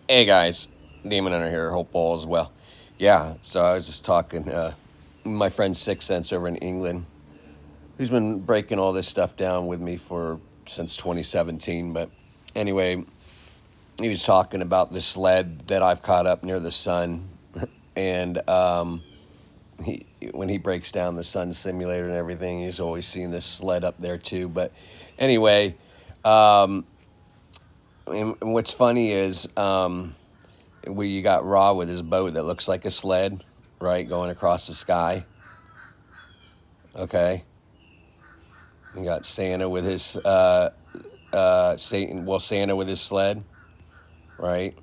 Hey guys, Demon Hunter here. Hope all is well. Yeah, so I was just talking. My friend Six Sense over in England, who's been breaking all this stuff down with me for since 2017. But anyway, he was talking about the sled that I've caught up near the sun, and he when he breaks down the sun simulator and everything, he's always seen this sled up there too. But anyway, and what's funny is. Where you got Raw with his boat that looks like a sled, right, going across the sky. Okay, you got Santa with his Santa with his sled, right,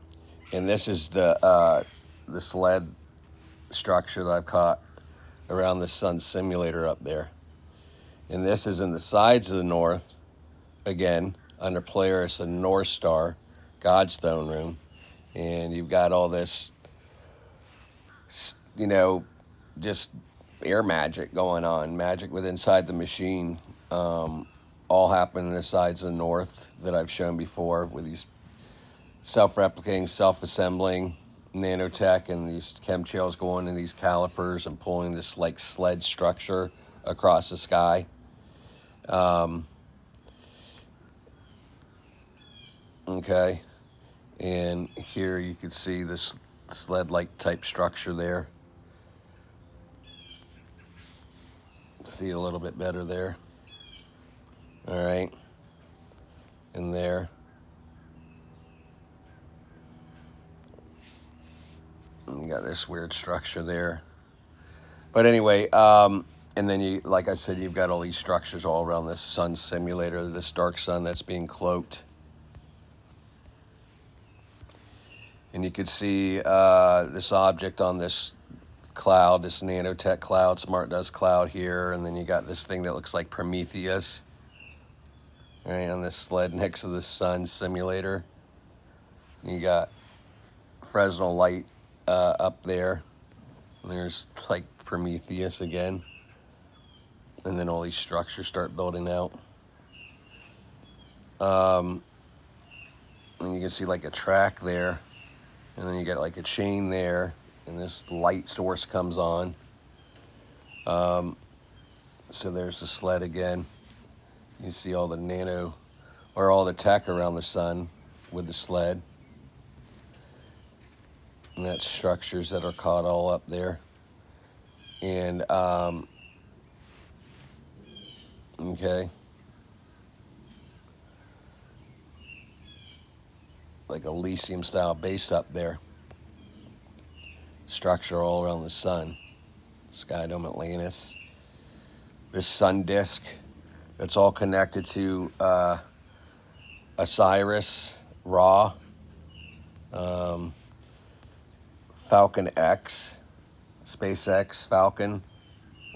and this is the sled structure that I've caught around the sun simulator up there, and this is in the sides of the north again under Polaris and North Star, God's throne room, and you've got all this, you know, just air magic going on, magic with inside the machine. All happen in the sides of the north that I've shown before with these self-replicating, self-assembling nanotech and these chemtrails going in these calipers and pulling this like sled structure across the sky. Okay, and here you can see this sled-like type structure there. See a little bit better there. All right, and there. And you got this weird structure there. But anyway, and then you, like I said, you've got all these structures all around this sun simulator, this dark sun that's being cloaked. And you could see this object on this cloud, this nanotech cloud, smart dust cloud here, and then you got this thing that looks like Prometheus, right, on this sled next to the sun simulator. You got Fresnel light up there. And there's like Prometheus again. And then all these structures start building out. And you can see like a track there. And then you got like a chain there. And this light source comes on. So there's the sled again. You see all the nano, or all the tech around the sun with the sled. And that's structures that are caught all up there. And, okay. Like a Elysium style base up there. Structure all around the sun. Skydome Atlantis. This sun disk that's all connected to Osiris, Ra, Falcon X, SpaceX Falcon,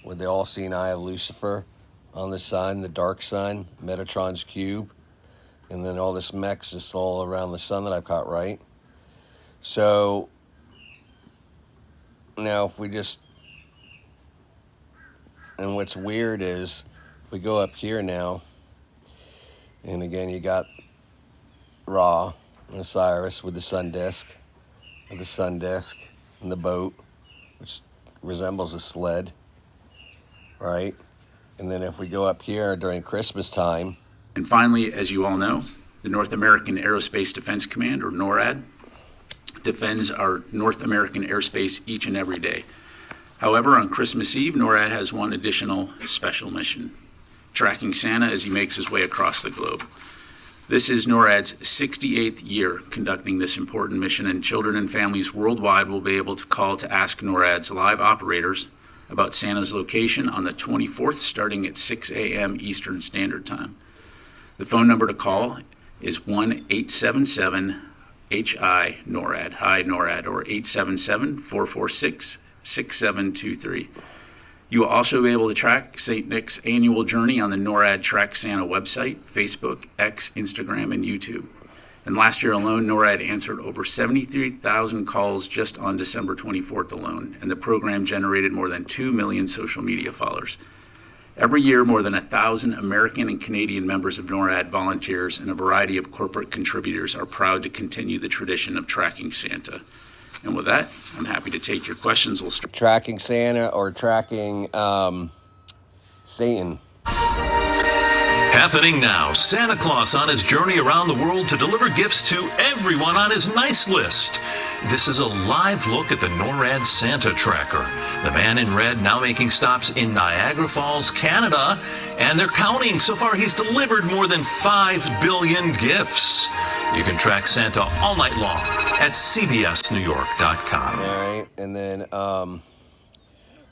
with the all-seeing eye of Lucifer on the sun, the dark sun, Metatron's cube, and then all this mechs just all around the sun that I've caught, right? So now if we just, and what's weird is if we go up here now, and again you got Ra and Osiris with the sun disk, and the boat, which resembles a sled, right? And then if we go up here during Christmas time. And finally, as you all know, the North American Aerospace Defense Command, or NORAD, defends our North American airspace each and every day. However, on Christmas Eve, NORAD has one additional special mission, tracking Santa as he makes his way across the globe. This is NORAD's 68th year conducting this important mission, and children and families worldwide will be able to call to ask NORAD's live operators about Santa's location on the 24th, starting at 6 a.m. Eastern Standard Time. The phone number to call is 1-877-HI-NORAD, Hi NORAD, or 877-446-6723. You will also be able to track St. Nick's annual journey on the NORAD Track Santa website, Facebook, X, Instagram, and YouTube. And last year alone, NORAD answered over 73,000 calls just on December 24th alone, and the program generated more than 2 million social media followers. Every year, more than 1,000 American and Canadian members of NORAD volunteers and a variety of corporate contributors are proud to continue the tradition of tracking Santa. And with that, I'm happy to take your questions. We'll start. Tracking Santa or tracking Satan? Happening now, Santa Claus on his journey around the world to deliver gifts to everyone on his nice list. This is a live look at the NORAD Santa Tracker. The man in red now making stops in Niagara Falls, Canada, and they're counting. So far, he's delivered more than 5 billion gifts. You can track Santa all night long at cbsnewyork.com. All right, and then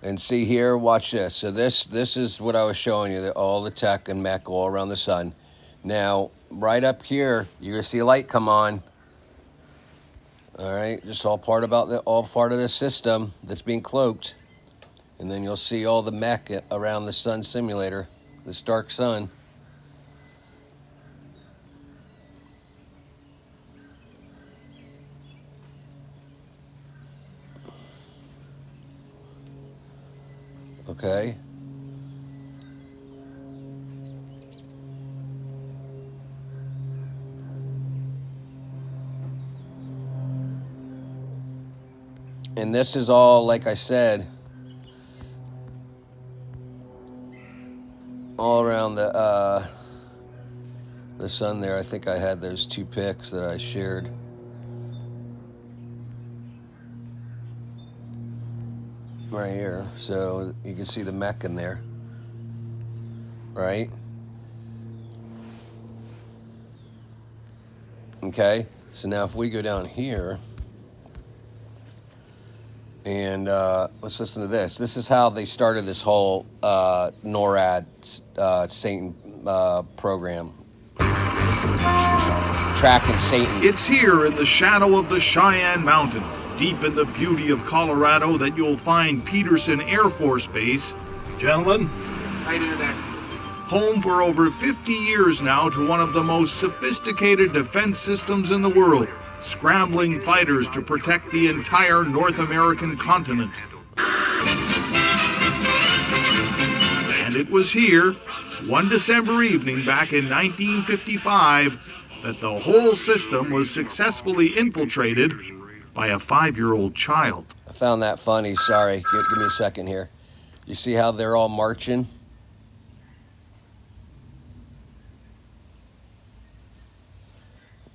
and see here, watch this. So this is what I was showing you, all the tech and mech all around the sun. Now, right up here, you're gonna see a light come on. All right, just all part of this system that's being cloaked. And then you'll see all the mech around the sun simulator, this dark sun. Okay. And this is all, like I said, all around the sun there. I think I had those 2 pics that I shared. Right here, so you can see the mech in there, right? Okay, so now if we go down here and let's listen to this. This is how they started this whole NORAD Satan program. Tracking Satan. It's here in the shadow of the Cheyenne Mountain, deep in the beauty of Colorado, that you'll find Peterson Air Force Base. Gentlemen, home for over 50 years now to one of the most sophisticated defense systems in the world, scrambling fighters to protect the entire North American continent. And it was here, one December evening back in 1955, that the whole system was successfully infiltrated by a 5-year-old child. I found that funny. Sorry, give me a second here. You see how they're all marching?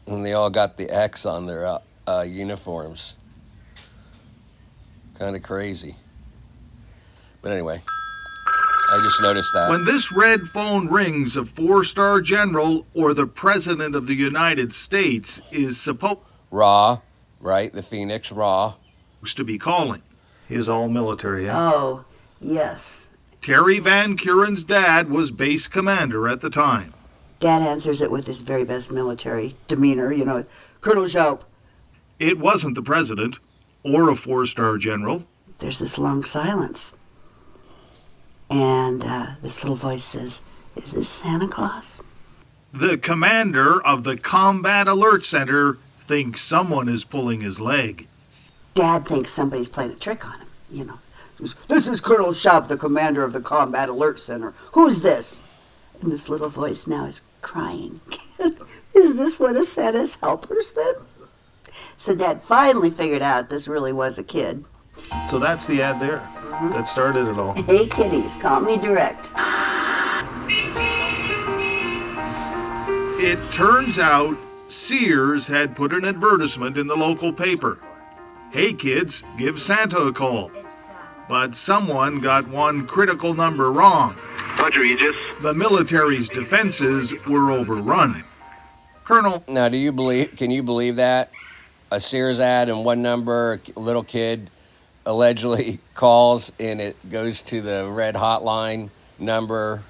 And they all got the X on their uniforms. Kind of crazy. But anyway, I just noticed that. When this red phone rings, a 4-star general or the President of the United States is supposed Raw, right? The Phoenix, Raw. to be calling. He was all military, yeah? Oh, yes. Terry Van Kuren's dad was base commander at the time. Dad answers it with his very best military demeanor, you know, Colonel Jaup. It wasn't the president or a 4-star general. There's this long silence. And this little voice says, "Is this Santa Claus?" The commander of the Combat Alert Center thinks someone is pulling his leg. Dad thinks somebody's playing a trick on him, you know. "This is Colonel Jaup, the commander of the Combat Alert Center. Who's this?" And this little voice now is crying. "Is this one of Santa's helpers then?" So Dad finally figured out this really was a kid. So that's the ad there. That started it all. "Hey kiddies, call me direct." It turns out Sears had put an advertisement in the local paper. "Hey kids, give Santa a call." But someone got one critical number wrong. Roger, Aegis. The military's defenses were overrun. Colonel, Now, can you believe that? A Sears ad and one number, a little kid allegedly calls and it goes to the red hotline number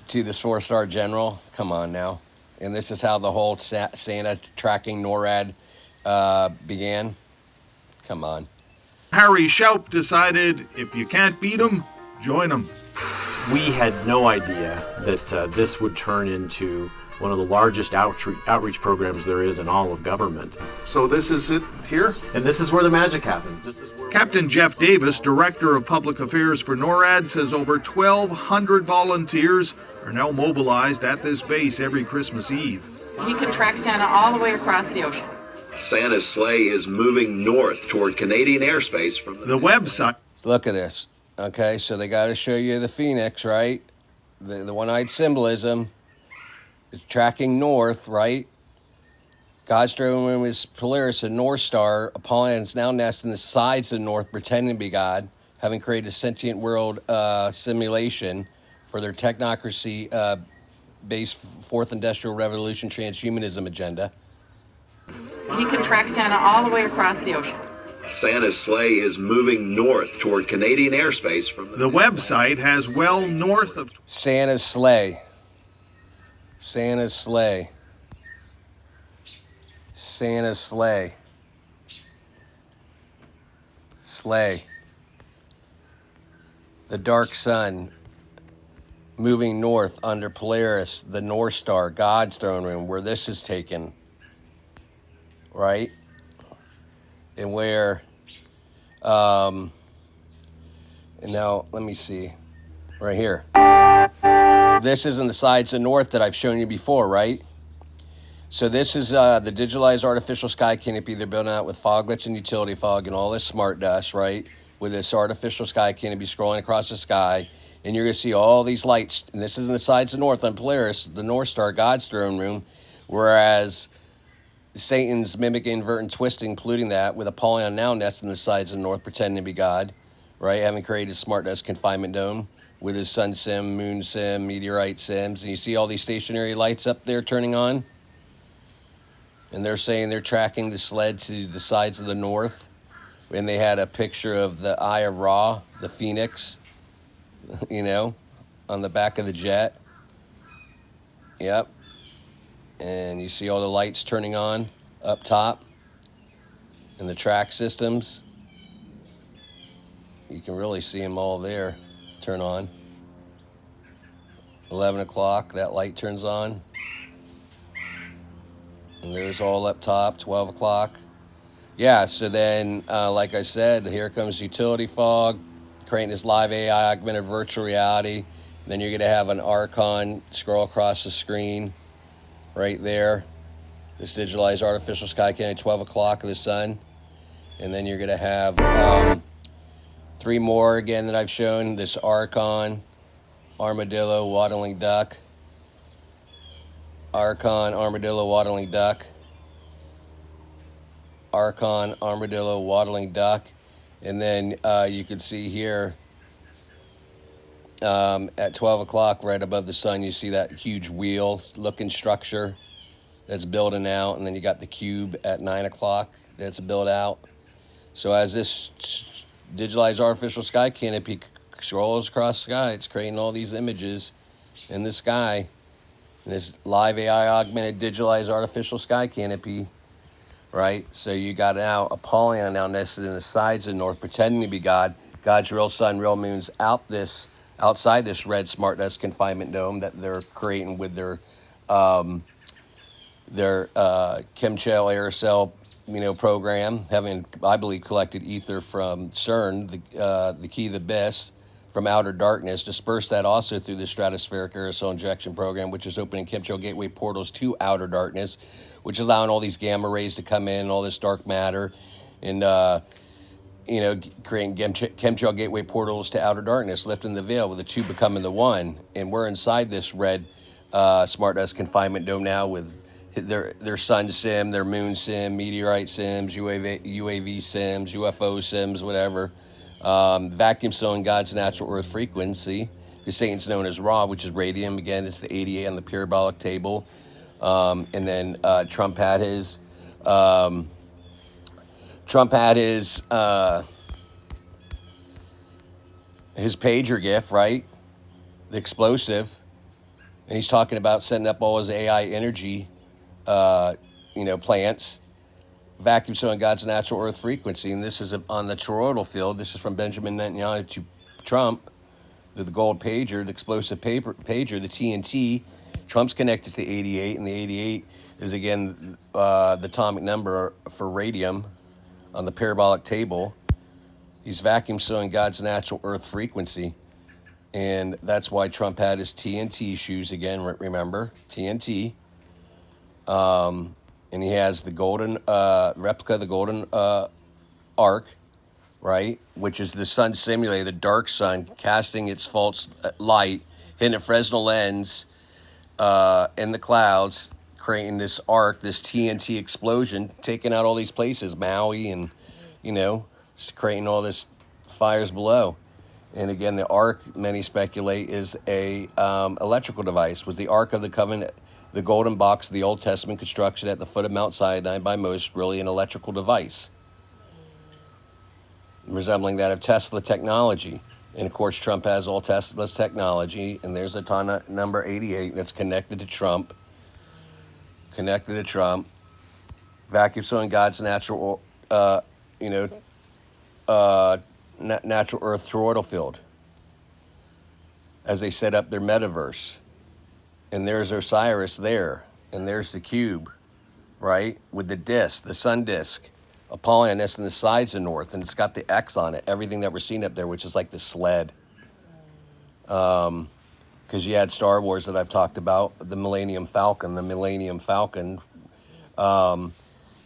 to the 4-star general. Come on now. And this is how the whole Santa tracking NORAD began. Come on. Harry Shoup decided if you can't beat 'em, join 'em. We had no idea that this would turn into one of the largest outreach programs there is in all of government. So this is it here? And this is where the magic happens. This is where Captain Jeff Davis, Director of Public Affairs for NORAD, says over 1,200 volunteers are now mobilized at this base every Christmas Eve. He can track Santa all the way across the ocean. Santa's sleigh is moving north toward Canadian airspace from The website. Look at this. Okay, so they got to show you the phoenix, right? The one-eyed symbolism is tracking north, right? God's throne room is Polaris, a North Star. Apollyon is now nesting the sides of the north, pretending to be God, having created a sentient world simulation for their technocracy-based Fourth Industrial Revolution transhumanism agenda. He can track Santa all the way across the ocean. Santa's sleigh is moving north toward Canadian airspace from The website has well north of Santa's sleigh. Santa's sleigh. Santa's sleigh. Sleigh. The dark sun moving north under Polaris, the North Star, God's throne room, where this is taken. Right? And where, and now let me see, right here. This is in the sides of north that I've shown you before, right? So this is the digitalized artificial sky canopy they're building out with fog glitch and utility fog and all this smart dust, right? With this artificial sky canopy scrolling across the sky, and you're gonna see all these lights, and this is in the sides of north on Polaris, the North Star, God's throne room, whereas Satan's mimicking, inverting, twisting, polluting that with Apollyon now nesting the sides of the north, pretending to be God, right? Having created smart dust confinement dome with his sun sim, moon sim, meteorite sims. And you see all these stationary lights up there turning on? And they're saying they're tracking the sled to the sides of the north. And they had a picture of the Eye of Ra, the phoenix, you know, on the back of the jet. Yep. And you see all the lights turning on up top and the track systems. You can really see them all there turn on. 11 o'clock, that light turns on. And there's all up top, 12 o'clock. Yeah, so then, like I said, here comes utility fog, creating this live AI augmented virtual reality. And then you're going to have an Archon scroll across the screen. Right there, this digitalized artificial sky canopy, 12 o'clock of the sun. And then you're gonna have 3 more again that I've shown. This Archon, armadillo, waddling duck. Archon, armadillo, waddling duck. Archon, armadillo, waddling duck. And then you can see here, at 12 o'clock, right above the sun, you see that huge wheel-looking structure that's building out, and then you got the cube at 9 o'clock that's built out. So as this digitalized artificial sky canopy scrolls across the sky, it's creating all these images in the sky. And this live AI augmented digitalized artificial sky canopy, right? So you got now Apollyon now nested in the sides of the north, pretending to be God. God's real sun, real moon's outside this red smart dust confinement dome that they're creating with their chemtrail aerosol, program, having, I believe, collected ether from CERN, the key to the abyss, from outer darkness, disperse that also through the stratospheric aerosol injection program, which is opening chemtrail gateway portals to outer darkness, which is allowing all these gamma rays to come in, all this dark matter, and creating chemtrail gateway portals to outer darkness, lifting the veil with the two becoming the one. And we're inside this red smart dust confinement dome now with their sun sim, their moon sim, meteorite sims, UAV sims, UFO sims, whatever. Vacuum slowing God's natural Earth frequency, because Satan's known as Ra, which is radium. Again, it's the 88 on the parabolic table. And then Trump had his pager gift, right? The explosive. And he's talking about setting up all his AI energy, plants, vacuum slowing God's natural Earth frequency. And this is on the toroidal field. This is from Benjamin Netanyahu to Trump, the gold pager, the explosive pager, the TNT. Trump's connected to 88, and the 88 is again the atomic number for radium on the parabolic table. He's vacuum sewing God's natural Earth frequency, and that's why Trump had his TNT shoes again. Remember TNT, and he has the golden replica of the golden arc, right? Which is the sun simulated, the dark sun casting its false light, hitting a Fresnel lens in the clouds, creating this arc, this TNT explosion, taking out all these places, Maui, and just creating all this fires below. And again, the ark, many speculate, is a electrical device. Was the Ark of the Covenant, the golden box of the Old Testament construction at the foot of Mount Sinai by Moses, really an electrical device, resembling that of Tesla technology. And of course, Trump has all Tesla's technology, and there's a ton of number 88 that's connected to Trump. Vacuum sewing God's natural, natural Earth toroidal field as they set up their metaverse. And there's Osiris there, and there's the cube, right, with the disk, the sun disk, Apollyon, that's in the sides of North, and it's got the X on it, everything that we're seeing up there, which is like the sled. Because you had Star Wars that I've talked about, the Millennium Falcon.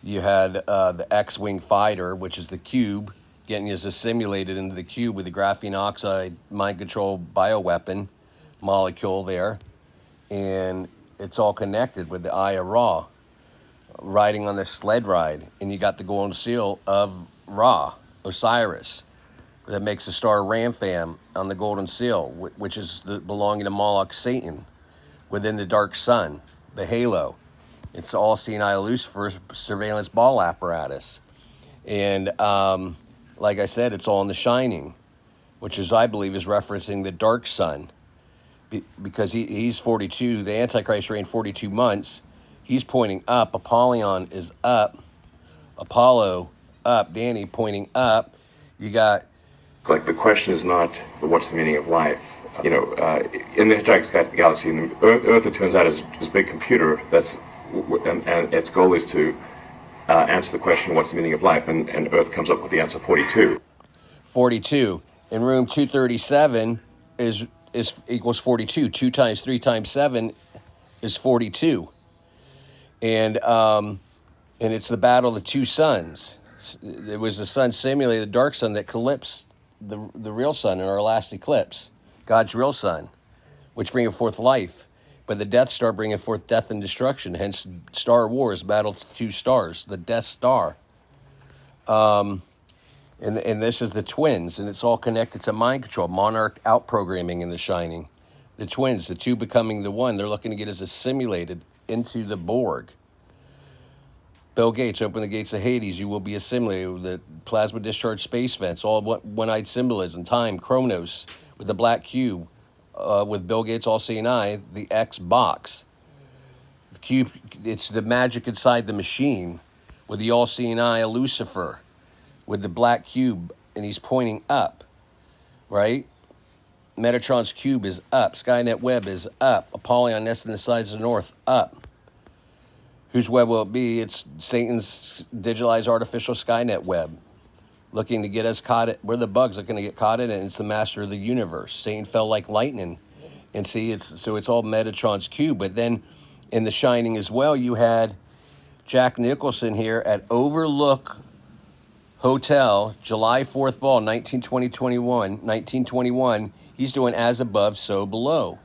You had the X-Wing fighter, which is the cube, getting you assimilated into the cube with the graphene oxide mind control bioweapon molecule there. And it's all connected with the Eye of Ra, riding on this sled ride. And you got the golden seal of Ra, Osiris, that makes the star Rampham on the golden seal, which is belonging to Moloch, Satan, within the dark sun, the halo. It's all seeing eye Lucifer surveillance ball apparatus. And like I said, it's all in The Shining, which is, I believe, is referencing the dark sun. Because he's 42, the Antichrist reigned 42 months. He's pointing up. Apollyon is up. Apollo up. Danny pointing up. You got... Like, the question is not what's the meaning of life. In the Hitchhiker's Galaxy, Earth, it turns out, is a big computer and its goal is to answer the question, what's the meaning of life? And Earth comes up with the answer 42. 42. In room 237 is equals 42. 2 times 3 times 7 is 42. And it's the battle of the two suns. It was the sun simulated, the dark sun, that eclipsed the real sun in our last eclipse, God's real sun, which bringeth forth life. But the Death Star bringeth forth death and destruction. Hence, Star Wars, battle of two stars, the Death Star. And this is the twins, and it's all connected to mind control, monarch outprogramming in The Shining. The twins, the two becoming the one, they're looking to get us assimilated into the Borg. Bill Gates, open the gates of Hades, you will be assimilated with the plasma discharge space vents, all one-eyed symbolism, time, Chronos, with the black cube, with Bill Gates all-seeing eye, the X box. The cube, it's the magic inside the machine, with the all-seeing eye of Lucifer, with the black cube, and he's pointing up, right? Metatron's cube is up. Skynet web is up. Apollyon nest in the sides of the North, up. Whose web will it be? It's Satan's digitalized artificial Skynet web, looking to get us caught. We're the bugs looking to get caught in it, and it's the master of the universe. Satan fell like lightning. And see, it's all Metatron's cube. But then in The Shining as well, you had Jack Nicholson here at Overlook Hotel, July 4th ball, 1921. He's doing As Above, So Below.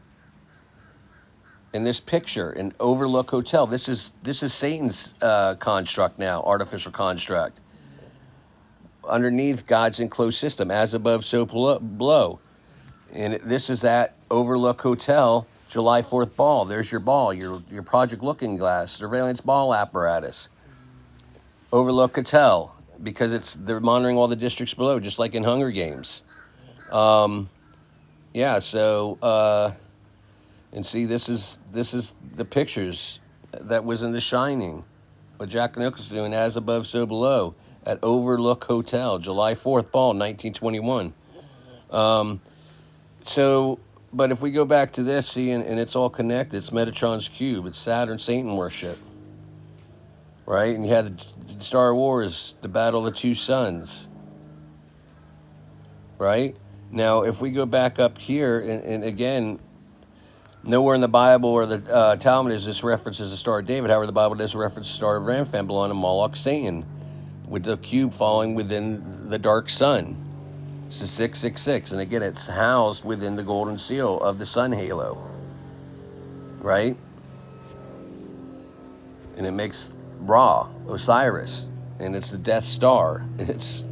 In this picture, in Overlook Hotel, this is Satan's construct now, artificial construct. Underneath God's enclosed system, as above, so below. And this is at Overlook Hotel, July 4th ball. There's your ball, your Project Looking Glass, surveillance ball apparatus. Overlook Hotel, because they're monitoring all the districts below, just like in Hunger Games. And see, this is the pictures that was in The Shining. What Jack Nicholson doing, As Above, So Below, at Overlook Hotel, July 4th ball, 1921. But if we go back to this, see, and it's all connected. It's Metatron's cube. It's Saturn Satan worship, right? And you had the Star Wars, the Battle of the Two Suns, right? Now, if we go back up here, and again, nowhere in the Bible or the Talmud is this references the Star of David. However, the Bible does reference the Star of Rampham belonging to Moloch, Satan, with the cube falling within the dark sun. It's the 666, and again, it's housed within the golden seal of the sun halo, right? And it makes Ra, Osiris, and it's the Death Star. It's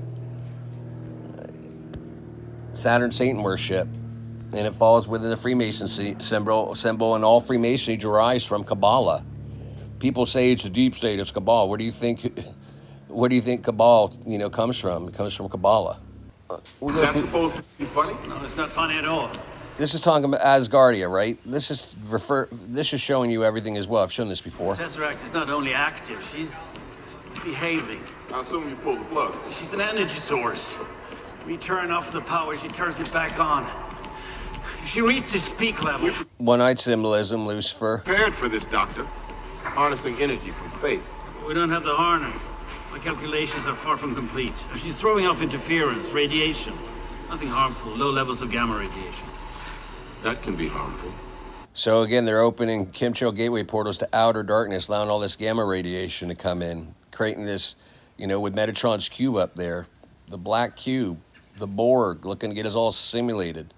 Saturn Satan worship, and it falls within the Freemasonry symbol, and all Freemasonry derives from Kabbalah. People say it's a deep state, it's Kabbalah. Where do you think Kabbalah, comes from? It comes from Kabbalah. Is that supposed to be funny? No, it's not funny at all. This is talking about Asgardia, right? This is showing you everything as well. I've shown this before. Tesseract is not only active, she's behaving. I assume you pulled the plug. She's an energy source. We turn off the power, she turns it back on. If she reaches peak level... One-eyed symbolism, Lucifer. Prepared for this, Doctor. Harnessing energy from space. We don't have the harness. My calculations are far from complete. She's throwing off interference, radiation. Nothing harmful, low levels of gamma radiation. That can be harmful. So again, they're opening chemtrail gateway portals to outer darkness, allowing all this gamma radiation to come in, creating this, with Metatron's cube up there, the black cube, the Borg, looking to get us all simulated.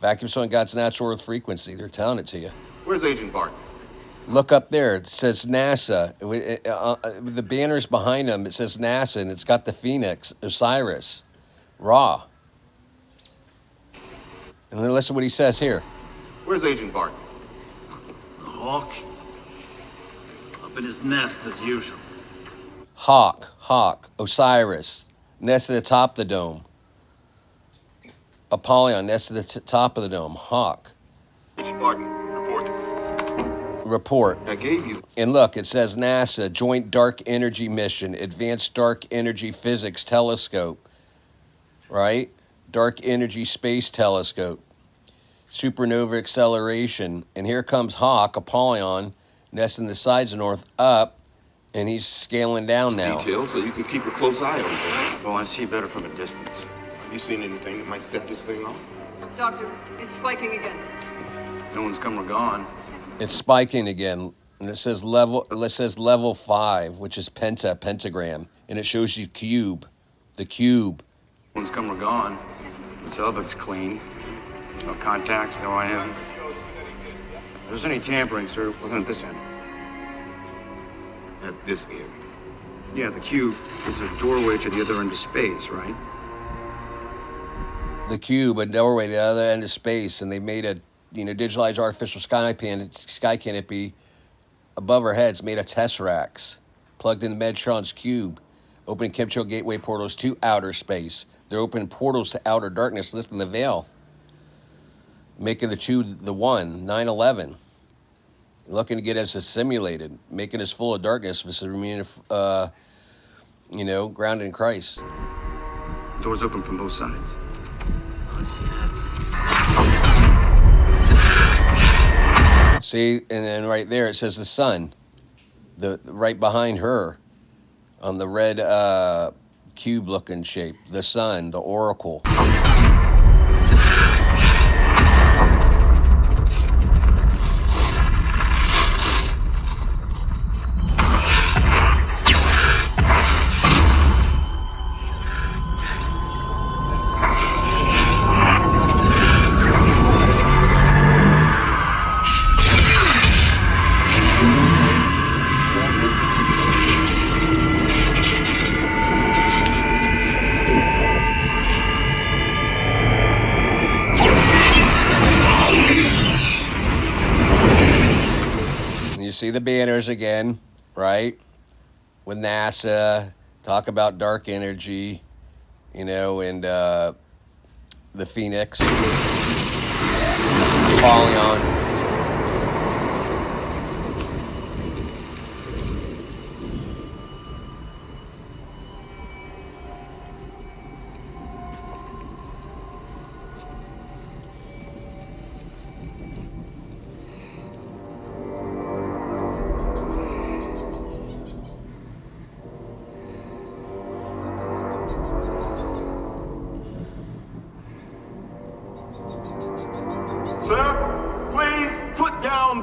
Vacuum slowing God's natural Earth frequency. They're telling it to you. Where's Agent Barton? Look up there. It says NASA. The banner's behind them. It says NASA, and it's got the Phoenix, Osiris, Ra. And then listen to what he says here. Where's Agent Barton? The hawk. Up in his nest as usual. Hawk, Osiris, nest at the top of the dome. Apollyon, nest at the top of the dome. Hawk. Agent Barton, report. I gave you. And look, it says NASA, Joint Dark Energy Mission, Advanced Dark Energy Physics Telescope, right? Dark Energy Space Telescope, Supernova Acceleration. And here comes Hawk, Apollyon, nesting the sides of North up, and he's scaling down now. Details so you can keep a close eye on things. Well, I see better from a distance. Have you seen anything that might set this thing off? Doctors, it's spiking again. No one's come or gone. It's spiking again, and it says level 5, which is pentagram, and it shows you the cube. No one's come or gone. The cell looks clean. No contacts, no IM. If there's any tampering, sir, it wasn't at this end. At this end? Yeah, the cube is a doorway to the other end of space, right? The cube, a doorway to the other end of space, and they made a digitalized artificial sky canopy above our heads made of tesseracts, plugged into Metatron's cube, opening chemtrail gateway portals to outer space. They're opening portals to outer darkness, lifting the veil, making the two the one, 9/11. Looking to get us assimilated, making us full of darkness, for remaining, grounded in Christ. Doors open from both sides. See, and then right there it says the sun, right behind her, on the red cube-looking shape. The sun, the oracle. See the banners again, right? With NASA, talk about dark energy, and the Phoenix, Apollyon.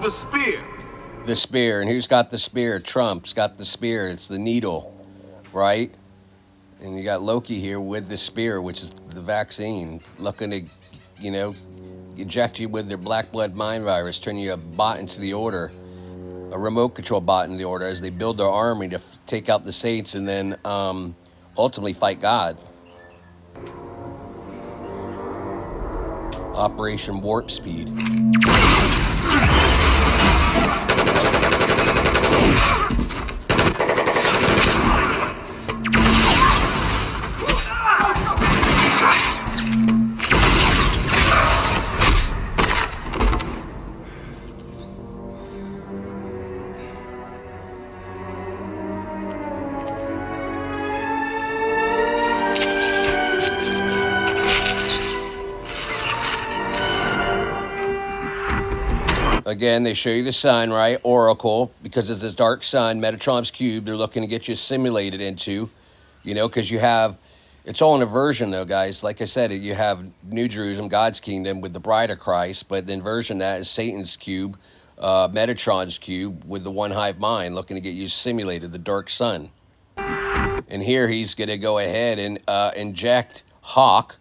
The spear. The spear. And who's got the spear? Trump's got the spear. It's the needle, right? And you got Loki here with the spear, which is the vaccine, looking to, you know, inject you with their black blood mind virus, turn you a bot into the Order, a remote control bot in the Order, as they build their army to take out the Saints and then ultimately fight God. Operation Warp Speed. Again, they show you the sun, right? Oracle, because it's a dark sun, Metatron's cube, they're looking to get you simulated into, you know, because you have, it's all in a version though, guys. Like I said, you have New Jerusalem, God's kingdom with the bride of Christ, but the inversion of that is Satan's cube, Metatron's cube with the one hive mind looking to get you simulated, the dark sun. And here he's going to go ahead and inject Hawk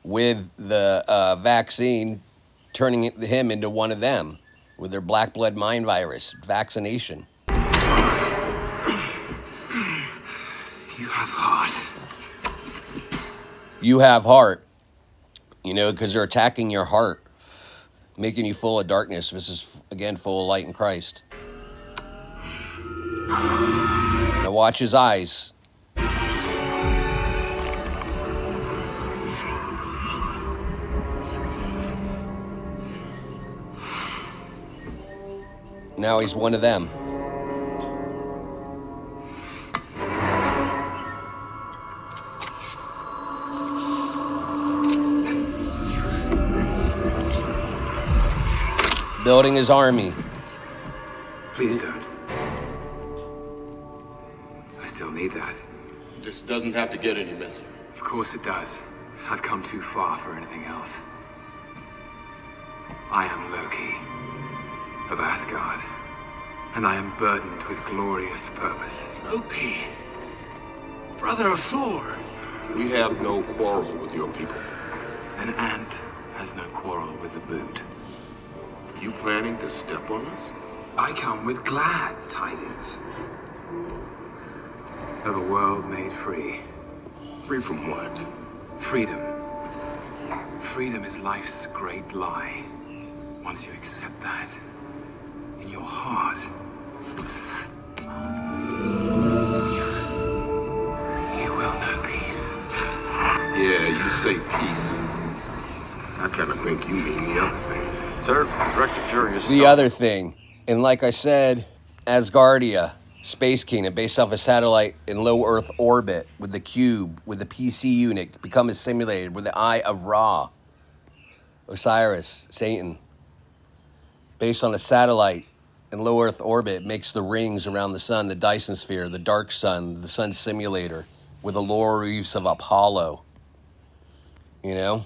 with the vaccine, turning him into one of them with their black blood mind virus vaccination. You have heart. You have heart, you know, because they're attacking your heart, making you full of darkness. This is, again, full of light in Christ. Now watch his eyes. Now he's one of them. Building his army. Please don't. I still need that. This doesn't have to get any messier. Of course it does. I've come too far for anything else. I am Loki of Asgard, and I am burdened with glorious purpose. Loki, brother of Thor. We have no quarrel with your people. An ant has no quarrel with a boot. You planning to step on us? I come with glad tidings of a world made free. Free from what? Freedom. Freedom is life's great lie. Once you accept that in your heart, you will know peace. Yeah, you say peace. I kind of think you mean the other thing. Sir, Director Fury is The other thing, and like I said, Asgardia, Space Kingdom, based off a satellite in low Earth orbit, with the cube, with the PC unit, become as simulated, with the Eye of Ra, Osiris, Satan, based on a satellite in low Earth orbit, makes the rings around the sun, the Dyson sphere, the dark sun, the sun simulator, with the laurel wreaths of Apollo. You know?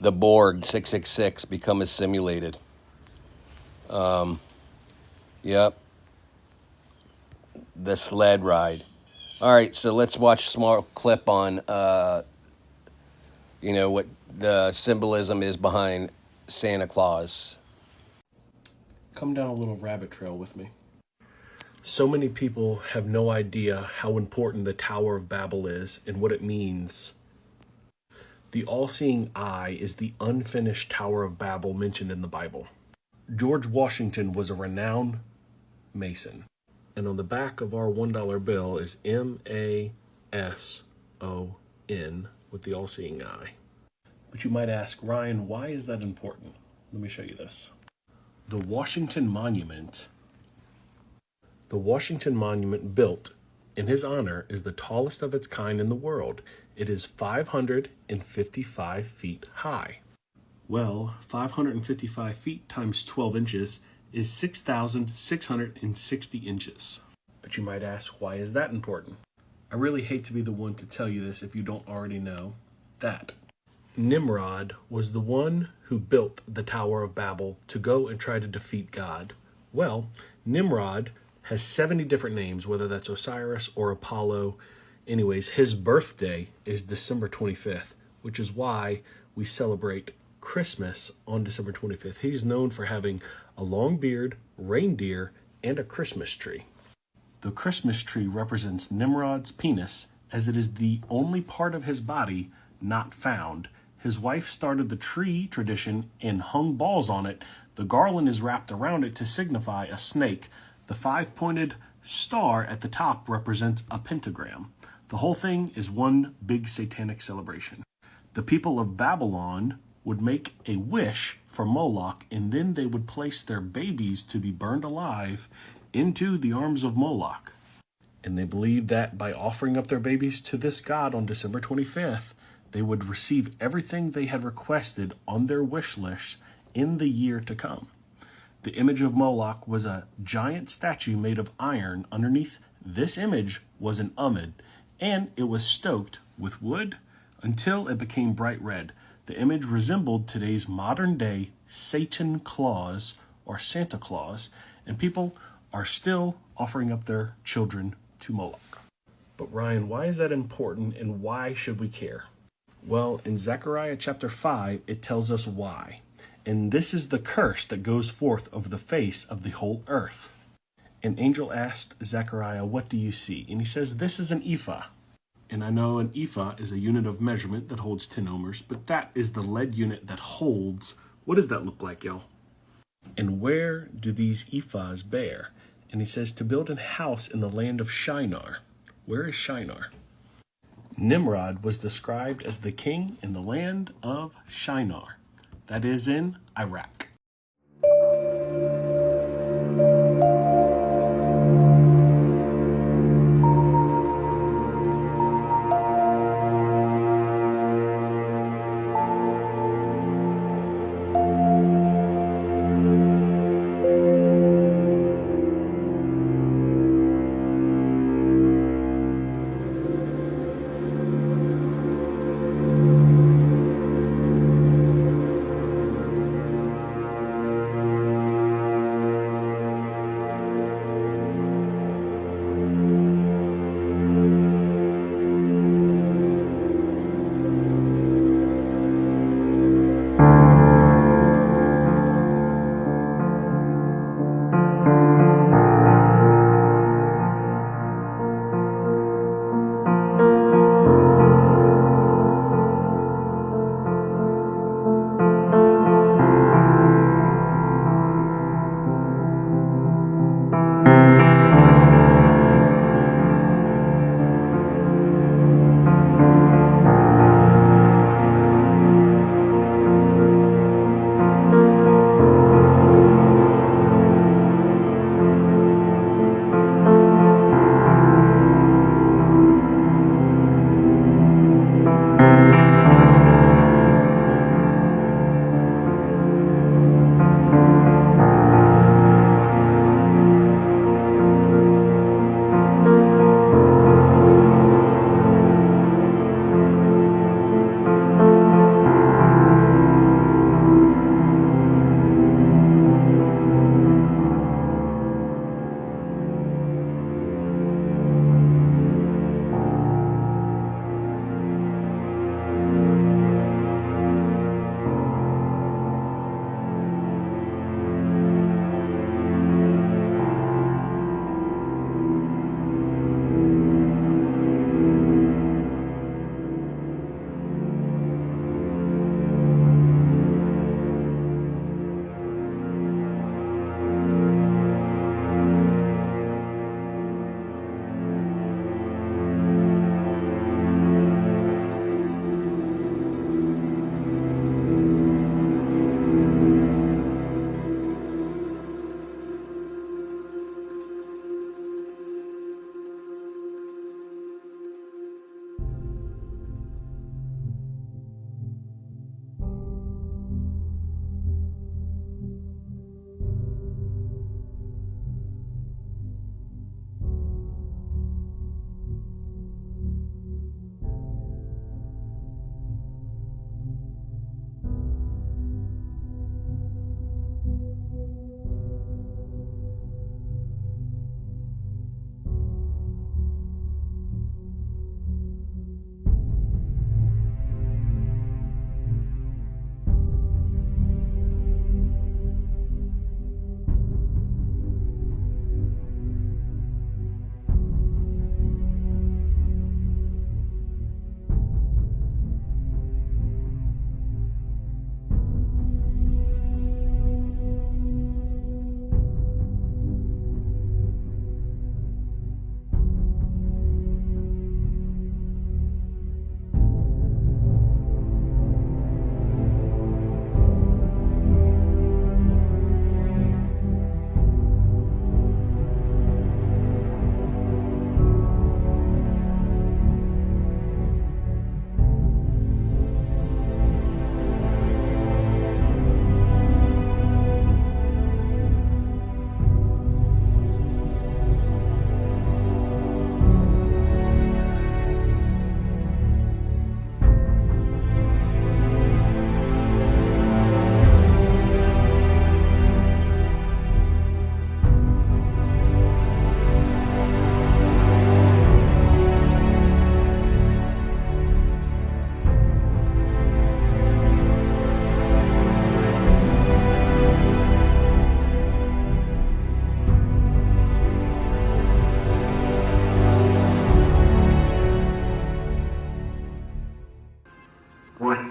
The Borg 666 become assimilated. Yep. The sled ride. All right, so let's watch a small clip on, you know, what the symbolism is behind Santa Claus. Come down a little rabbit trail with me. So many people have no idea how important the Tower of Babel is and what it means. The all-seeing eye is the unfinished Tower of Babel mentioned in the Bible. George Washington was a renowned mason. And on the back of our $1 bill is M-A-S-O-N with the all-seeing eye. But you might ask, Ryan, why is that important? Let me show you this. The Washington Monument built in his honor is the tallest of its kind in the world. It is 555 feet high. Well, 555 feet times 12 inches is 6,660 inches. But you might ask, why is that important? I really hate to be the one to tell you this if you don't already know that. Nimrod was the one who built the Tower of Babel to go and try to defeat God. Well, Nimrod has 70 different names, whether that's Osiris or Apollo. Anyways, his birthday is December 25th, which is why we celebrate Christmas on December 25th. He's known for having a long beard, reindeer, and a Christmas tree. The Christmas tree represents Nimrod's penis, as it is the only part of his body not found. His wife started the tree tradition and hung balls on it. The garland is wrapped around it to signify a snake. The 5-pointed star at the top represents a pentagram. The whole thing is one big satanic celebration. The people of Babylon would make a wish for Moloch, and then they would place their babies to be burned alive into the arms of Moloch. And they believed that by offering up their babies to this god on December 25th, they would receive everything they had requested on their wish list in the year to come. The image of Moloch was a giant statue made of iron. Underneath this image was an umid, and it was stoked with wood until it became bright red. The image resembled today's modern-day Satan Claus or Santa Claus, and people are still offering up their children to Moloch. But Ryan, why is that important, and why should we care? Well, in Zechariah chapter 5, it tells us why. And this is the curse that goes forth of the face of the whole earth. An angel asked Zechariah, "What do you see?" And he says, "This is an ephah." And I know an ephah is a unit of measurement that holds 10 omers, but that is the lead unit that holds. What does that look like, y'all? And where do these ephahs bear? And he says, to build a house in the land of Shinar. Where is Shinar? Nimrod was described as the king in the land of Shinar. That is in Iraq.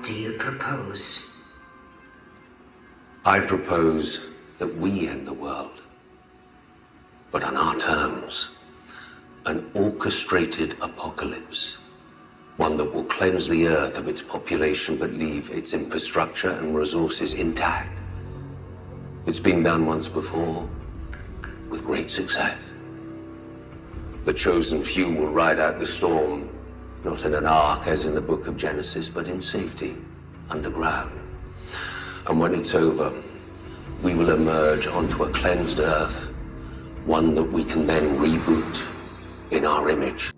do you propose? I propose that we end the world, but on our terms. An orchestrated apocalypse. One that will cleanse the earth of its population but leave its infrastructure and resources intact. It's been done once before, with great success. The chosen few will ride out the storm, not in an ark as in the book of Genesis, but in safety, underground. And when it's over, we will emerge onto a cleansed earth, one that we can then reboot in our image.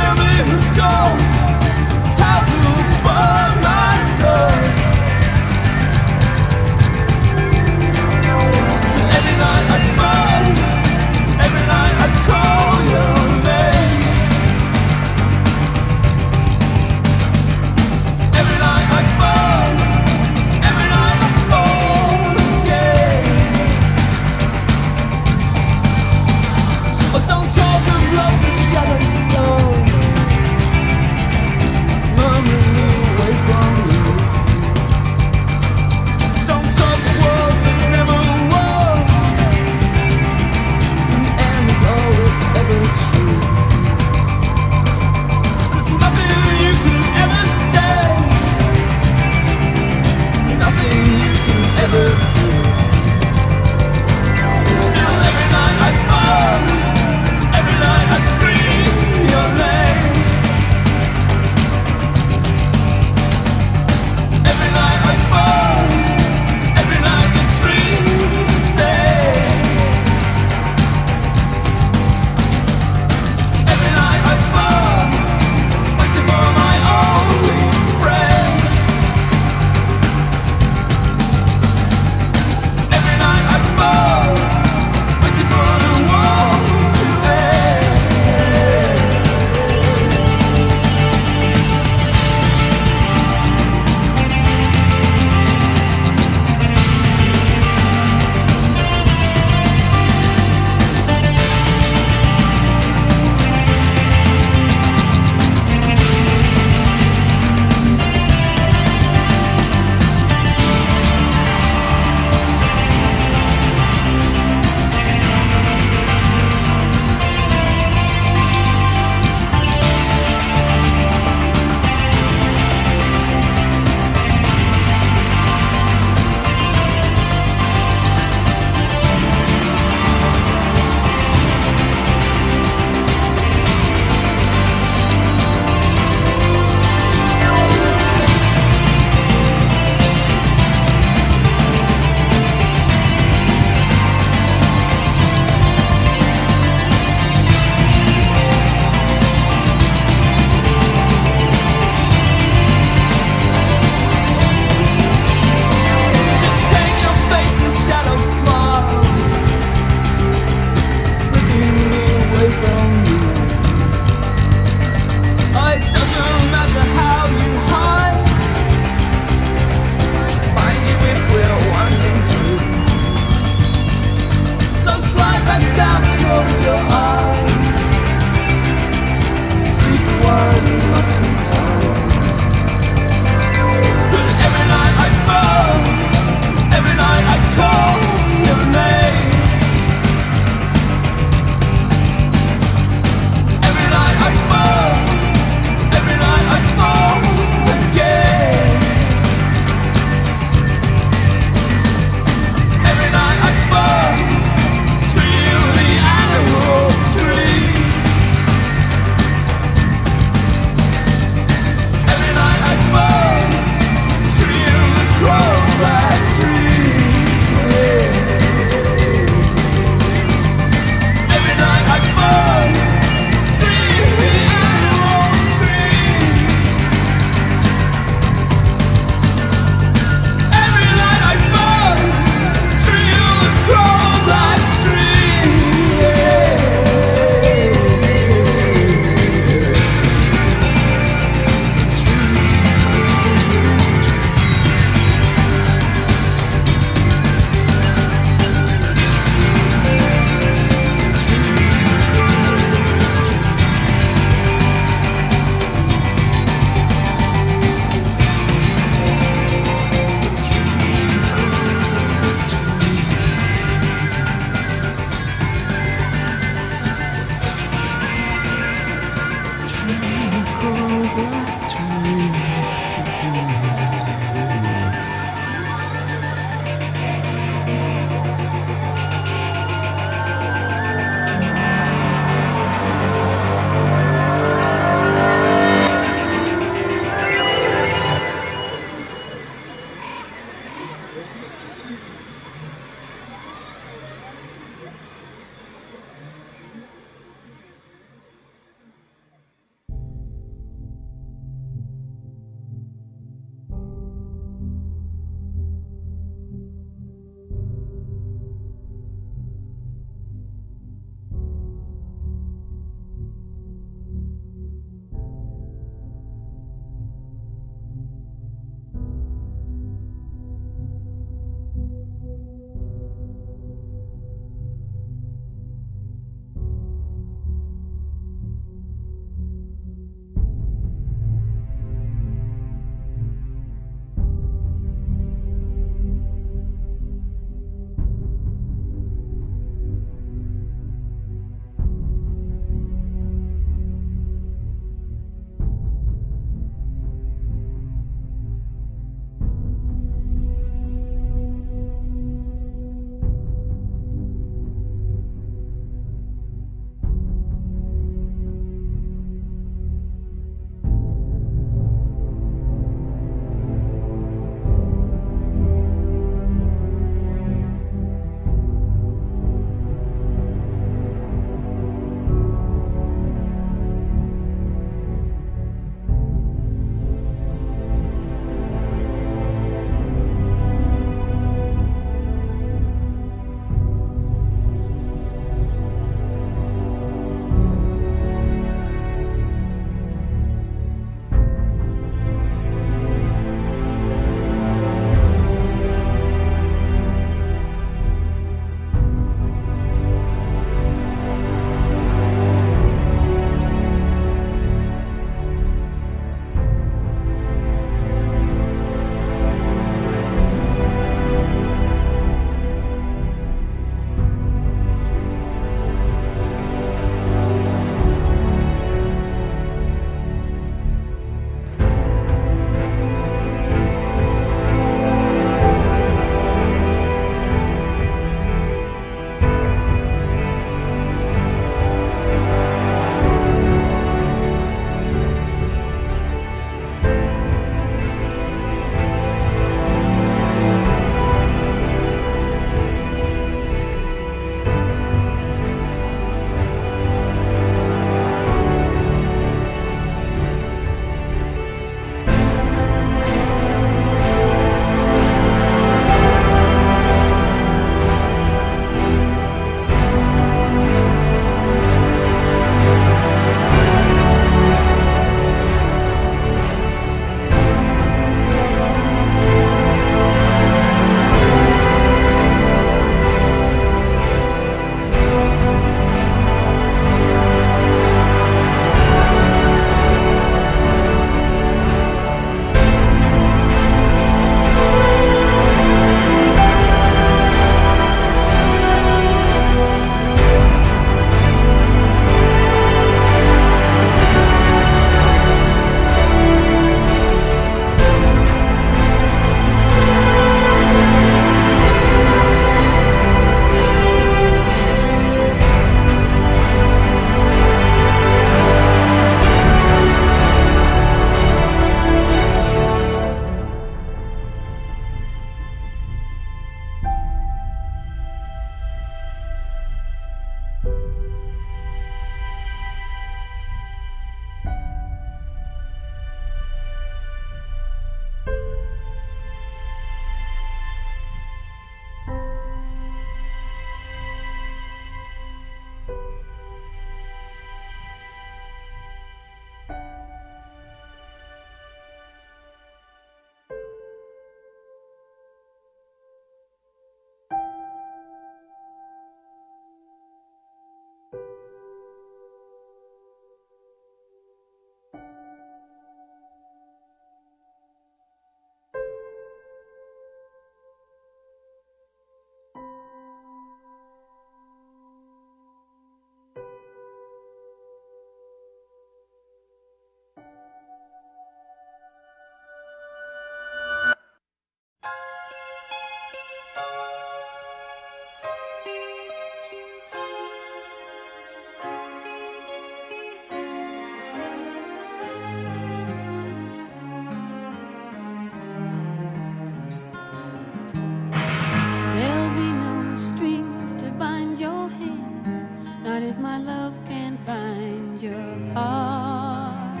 if my love can't find your heart.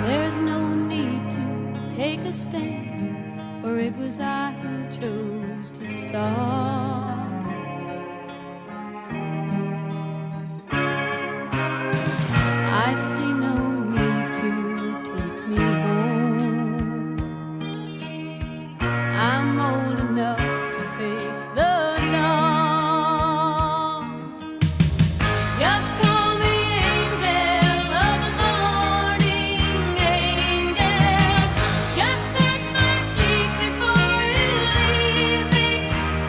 There's no need to take a stand, for it was I who chose to start. I see no need to take me home. I'm old enough to face the dawn. Just call me angel of the morning, angel. Just touch my cheek before you leave me,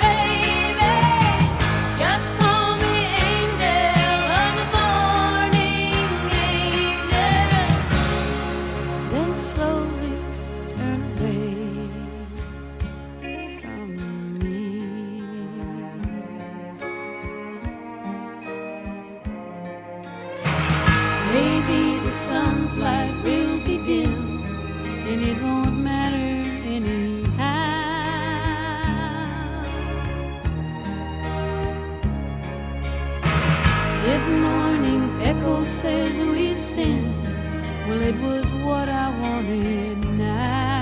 baby. Just call me angel of the morning, angel. Then slowly turn away from me. Maybe the sun's light will be dim, and it won't matter anyhow. If morning's echo says we've sinned, well, it was what I wanted now.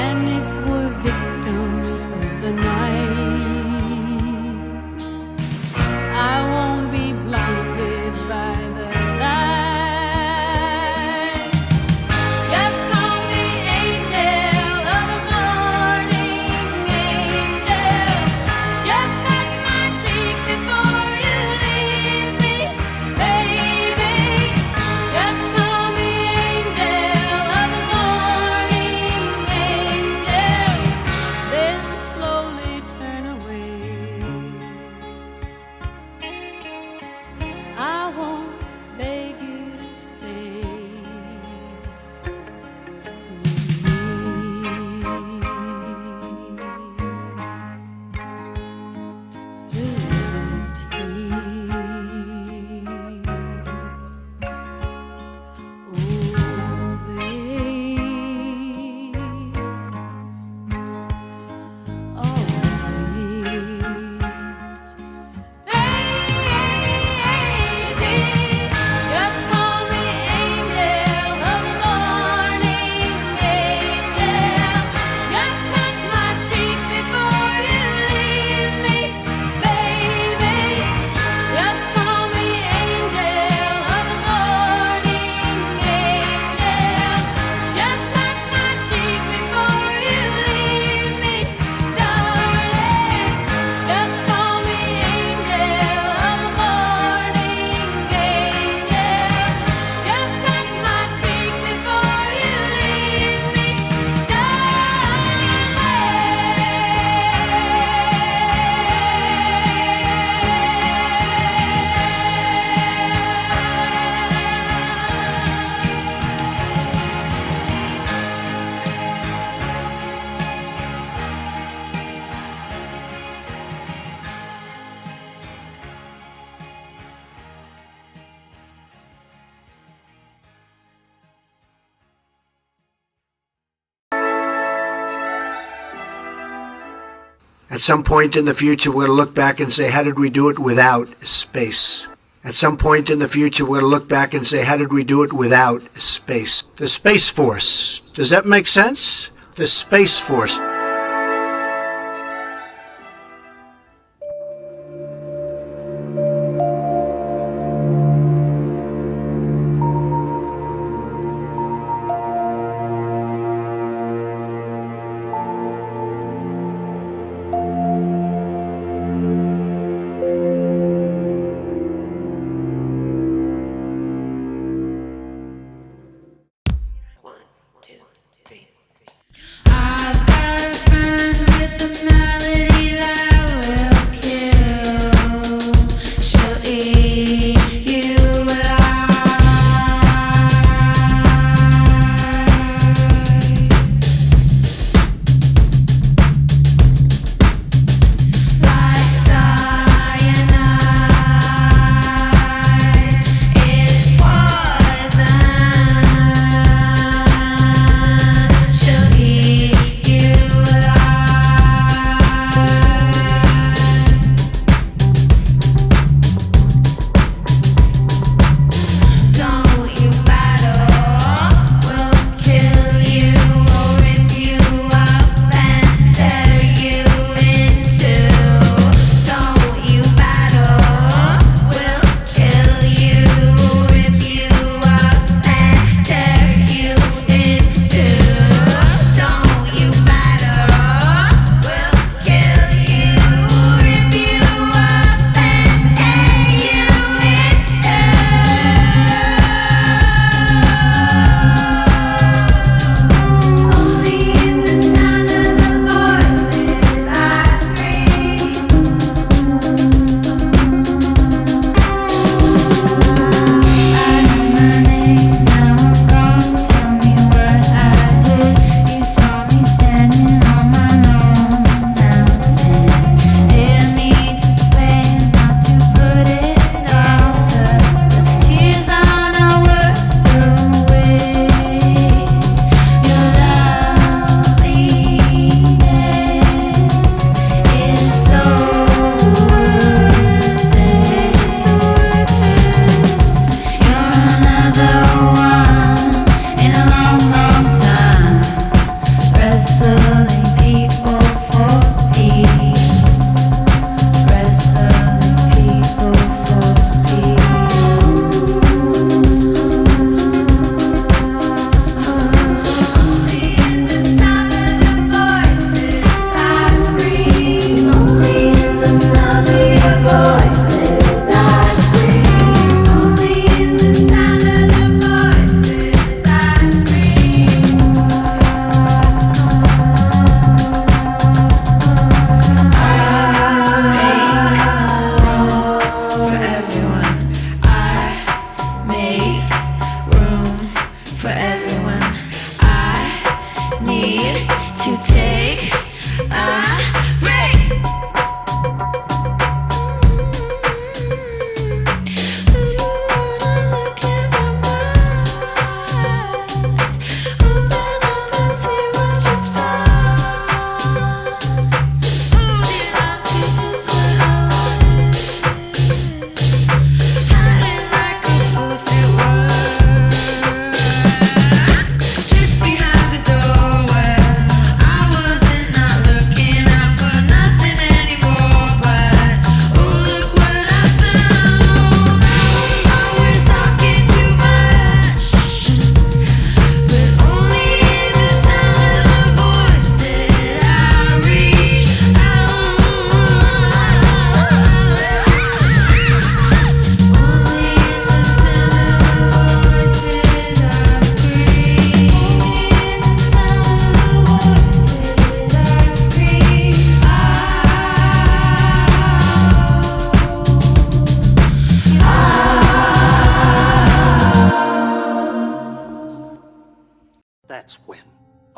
And if we're victims of the night, I won't be blinded by the light. Just call me angel of the morning, angel. Just touch my cheek before you leave me, baby. Just call me angel of the morning, angel. Then slowly turn away. I won't beg you to stay Just call me angel of the morning, angel. Just touch my cheek before you leave me, baby. Just call me angel of the morning, angel. Just touch my cheek before you leave me, darling. Just call me angel of the morning, angel. Just touch my cheek before you leave me, At some point in the future, we're going to look back and say, how did we do it without space? At some point in the future, we're going to look back and say, how did we do it without space? The Space Force. Does that make sense? The Space Force. I've got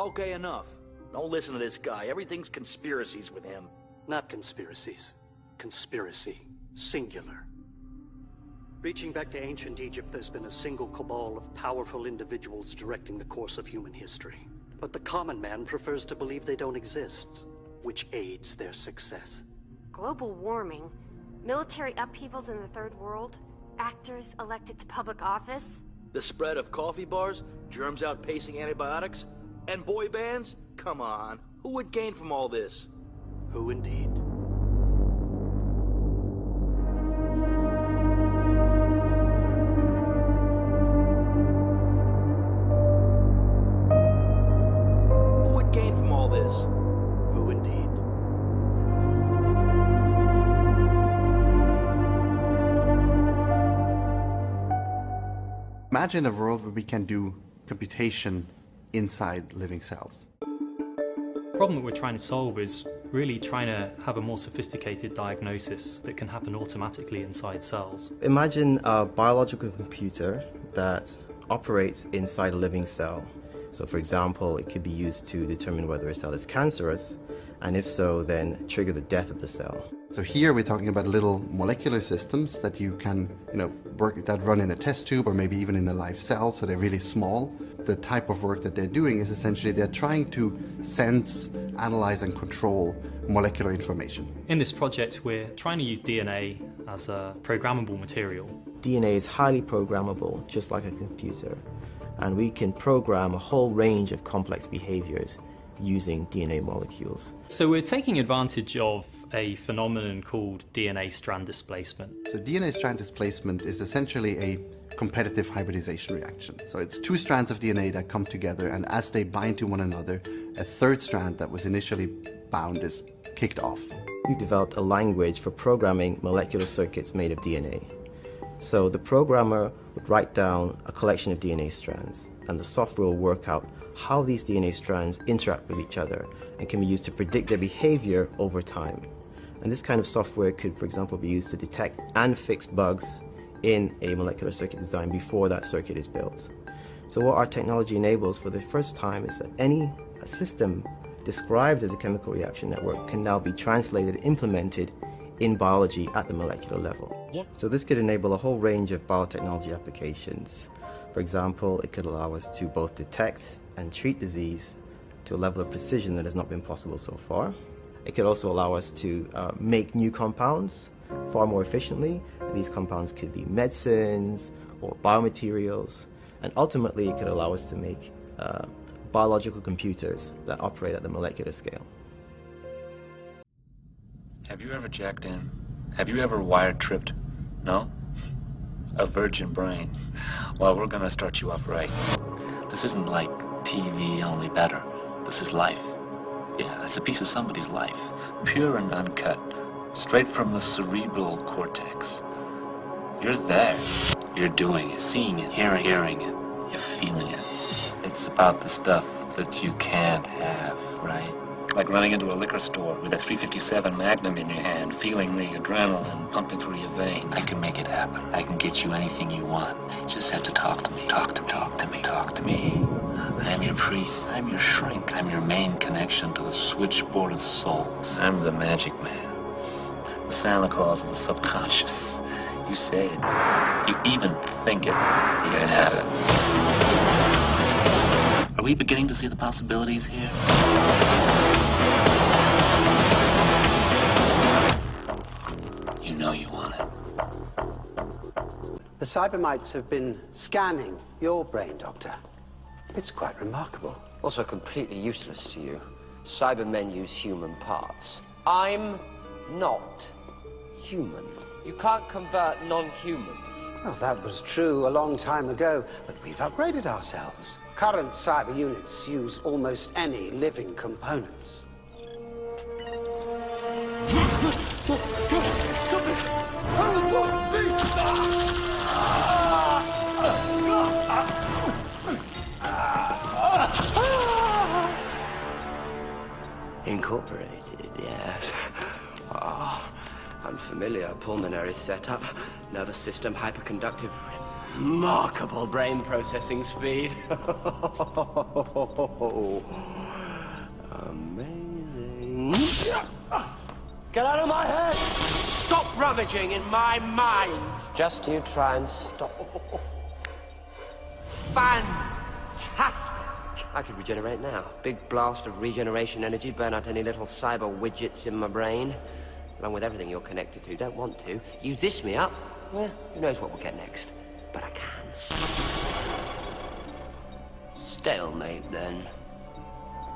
Okay, enough. Don't listen to this guy. Everything's conspiracies with him. Not conspiracies. Conspiracy. Singular. Reaching back to ancient Egypt, there's been a single cabal of powerful individuals directing the course of human history. But the common man prefers to believe they don't exist, which aids their success. Global warming, military upheavals in the third world, actors elected to public office. The spread of coffee bars, germs outpacing antibiotics, and boy bands? Come on, who would gain from all this? Who indeed? Who would gain from all this? Who indeed? Imagine a world where we can do computation inside living cells. The problem that we're trying to solve is really trying to have a more sophisticated diagnosis that can happen automatically inside cells. Imagine a biological computer that operates inside a living cell. So for example, it could be used to determine whether a cell is cancerous, and if so, then trigger the death of the cell. So here we're talking about little molecular systems that you can, work that run in a test tube or maybe even in a live cell, so they're really small. The type of work that they're doing is essentially they're trying to sense, analyze and control molecular information. In this project, we're trying to use DNA as a programmable material. DNA is highly programmable, just like a computer, and we can program a whole range of complex behaviors using DNA molecules. So we're taking advantage of a phenomenon called DNA strand displacement. So DNA strand displacement is essentially a competitive hybridization reaction. So it's two strands of DNA that come together, and as they bind to one another, a third strand that was initially bound is kicked off. We've developed a language for programming molecular circuits made of DNA. So the programmer would write down a collection of DNA strands, and the software will work out how these DNA strands interact with each other and can be used to predict their behavior over time. And this kind of software could, for example, be used to detect and fix bugs in a molecular circuit design before that circuit is built. So what our technology enables for the first time is that any system described as a chemical reaction network can now be translated and implemented in biology at the molecular level. So this could enable a whole range of biotechnology applications. For example, it could allow us to both detect and treat disease to a level of precision that has not been possible so far. It could also allow us to make new compounds far more efficiently. These compounds could be medicines or biomaterials, and ultimately it could allow us to make biological computers that operate at the molecular scale. Have you ever jacked in? Have you ever wired tripped? No? A virgin brain. Well, we're gonna start you off right. This isn't like TV, only better. This is life. Yeah, it's a piece of somebody's life. Pure and uncut. Straight from the cerebral cortex. You're there. You're doing it, seeing it, hearing it. You're feeling it. It's about the stuff that you can't have, right? Like running into a liquor store with a 357 Magnum in your hand, feeling the adrenaline pumping through your veins. I can make it happen. I can get you anything you want. You just have to talk to me. Talk to me. Talk to me. Talk to me. I am your priest. I'm your shrink. I'm your main connection to the switchboard of souls. I'm the magic man. The Santa Claus of the subconscious. You say it. You even think it. You can have it. Are we beginning to see the possibilities here? You know you want it. The Cybermites have been scanning your brain, Doctor. It's quite remarkable. Also completely useless to you. Cybermen use human parts. I'm not human. You can't convert non-humans. Well, that was true a long time ago, but we've upgraded ourselves. Current cyber units use almost any living components. Incorporated, yes. Unfamiliar pulmonary setup, nervous system hyperconductive. Remarkable brain processing speed. Amazing. Get out of my head! Stop rummaging in my mind! Just you try and stop. Fantastic! I could regenerate now. Big blast of regeneration energy, burn out any little cyber widgets in my brain. Along with everything you're connected to. Don't want to. Use this me up. Well, who knows what we'll get next. But I can. Stalemate, then.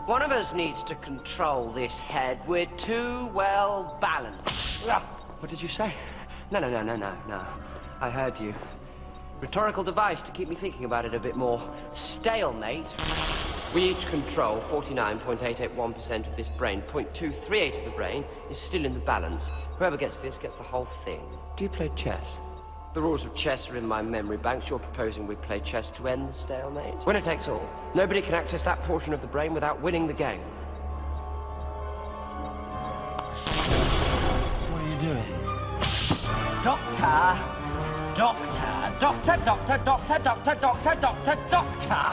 One of us needs to control this head. We're too well balanced. What did you say? No. I heard you. Rhetorical device to keep me thinking about it a bit more. Stalemate. We each control 49.881% of this brain. 0.238 of the brain is still in the balance. Whoever gets this gets the whole thing. Do you play chess? The rules of chess are in my memory banks. You're proposing we play chess to end the stalemate? Winner takes all. Nobody can access that portion of the brain without winning the game. What are you doing? Doctor!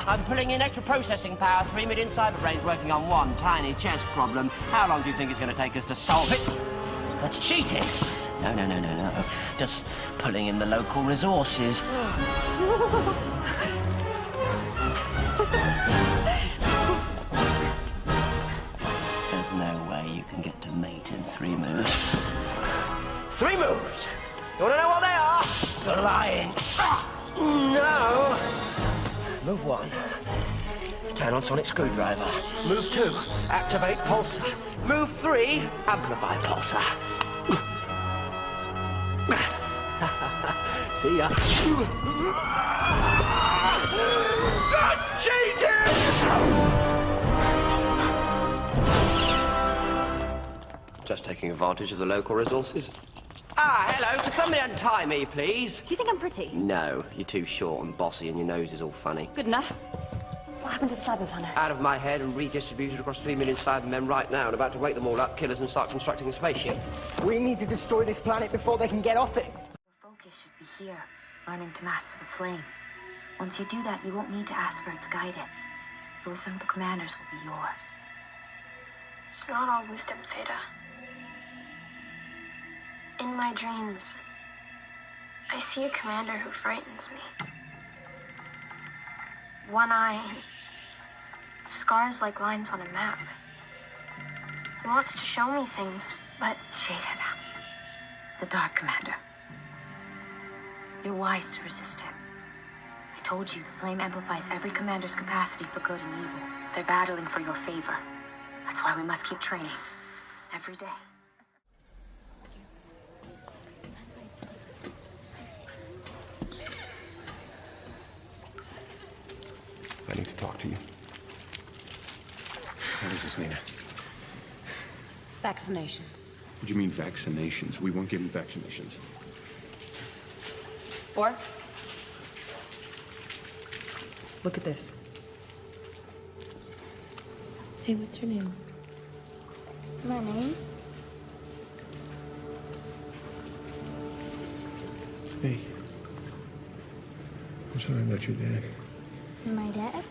I'm pulling in extra processing power. 3 million cyber brains working on one tiny chess problem. How long do you think it's going to take us to solve it? That's cheating. No. Just pulling in the local resources. There's no way you can get to mate in 3 moves. 3 moves! You want to know what they are? You're lying. No. Move 1. Turn on sonic screwdriver. Move 2. Activate pulsar. Move 3. Amplify pulsar. See ya. Cheating! Just taking advantage of the local resources. Hello. Could somebody untie me, please? Do you think I'm pretty? No. You're too short and bossy and your nose is all funny. Good enough. What happened to the cyber planet? Out of my head and redistributed across 3 million Cybermen right now and about to wake them all up, kill us and start constructing a spaceship. We need to destroy this planet before they can get off it. Your focus should be here, learning to master the flame. Once you do that, you won't need to ask for its guidance. The wisdom of the commanders will be yours. It's not all wisdom, Seda. In my dreams, I see a commander who frightens me. One eye, scars like lines on a map. He wants to show me things, but Shaded. The Dark Commander. You're wise to resist him. I told you, the flame amplifies every commander's capacity for good and evil. They're battling for your favor. That's why we must keep training. Every day. I need to talk to you. What is this, Nina? Vaccinations. What do you mean vaccinations? We weren't given vaccinations. Or? Look at this. Hey, what's your name? My name? Hey. I'm sorry about your dad. My dad?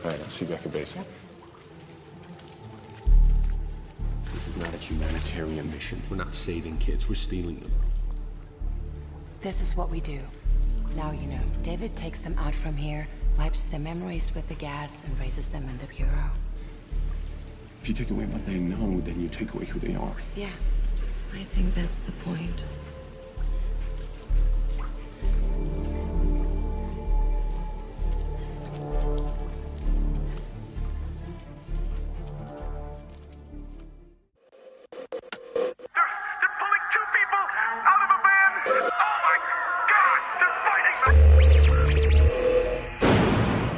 All right, I'll see you back at base. This is not a humanitarian mission. We're not saving kids, we're stealing them. This is what we do. Now you know. David takes them out from here, wipes their memories with the gas, and raises them in the bureau. If you take away what they know, then you take away who they are. Yeah, I think that's the point.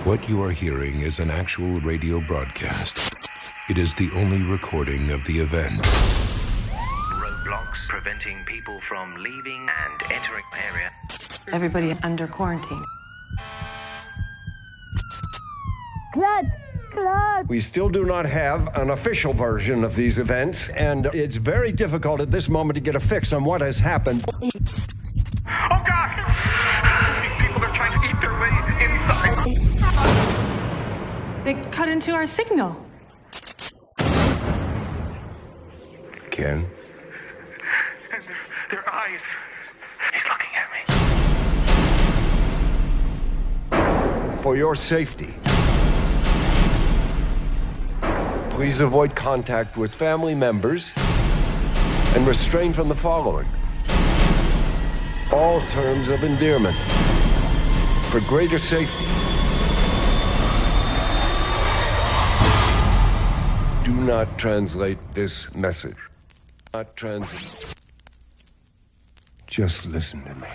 What you are hearing is an actual radio broadcast. It is the only recording of the event. Roadblocks preventing people from leaving and entering the area. Everybody is under quarantine. Grid! We still do not have an official version of these events, and it's very difficult at this moment to get a fix on what has happened. Oh God! These people are trying to eat their way inside. They cut into our signal. Ken? And their eyes. He's looking at me. For your safety, please avoid contact with family members and refrain from the following. All terms of endearment. For greater safety, do not translate this message. Not translate. Just listen to me.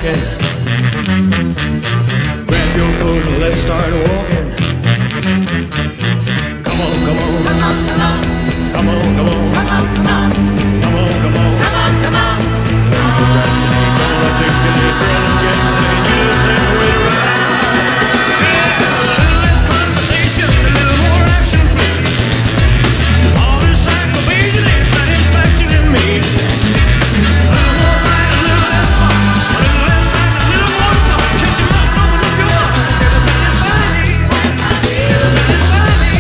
talking. Grab your coat and let's start walking. Come on, come on. Come on, come on. Come on, come on. Come on, come on. Come on, come on. Come on, come on. Don't procrastinate, don't articulate, girl, let's get playing. You just say the way to ride. Yeah, a little less conversation, a little more action. All this aggravation ain't satisfaction in me. A little more fight, a little less fun. A little less fight, a little more stuff. Shut your mouth, open up your heart. It'll satisfy me. It'll satisfy me.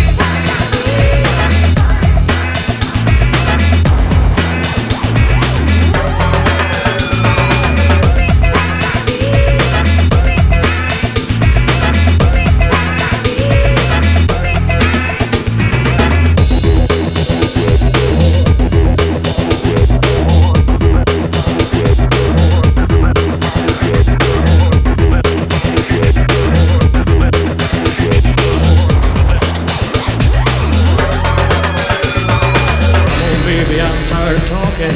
Baby, I'm tired of talking.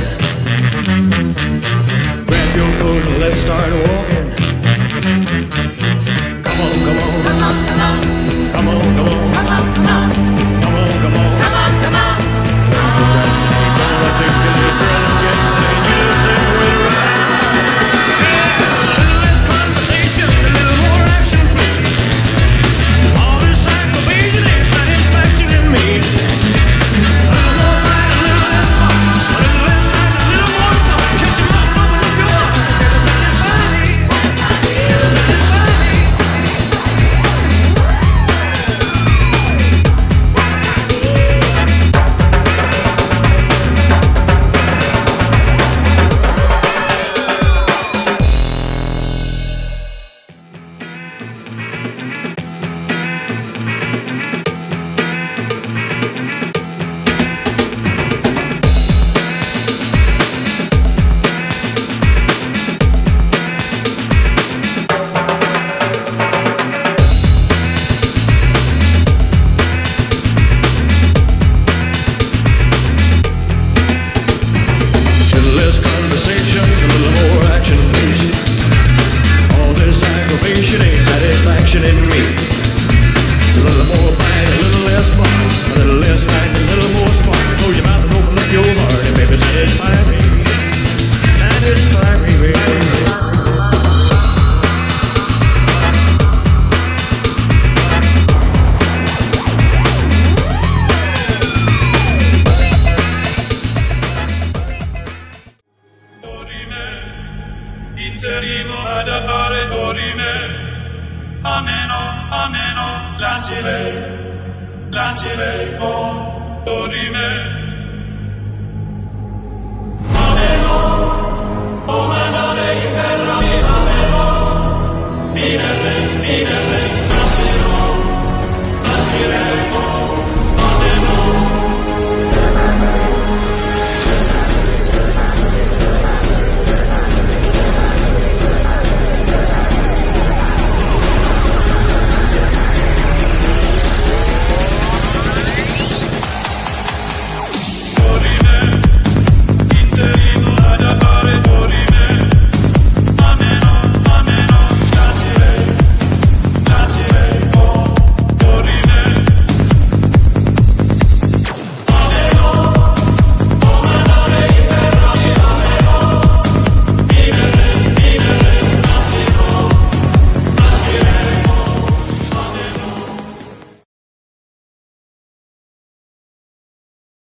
Grab your coat and let's start walking. Come on, come on. Come on, come on. Come on, come on. Come on, come on. Come on, come on. Come on, come on. Don't procrastinate, don't articulate, girl, let's get playing. You just say the way to ride. Yeah, a little less conversation, a little more action. All this aggravation ain't satisfaction in me. Lancire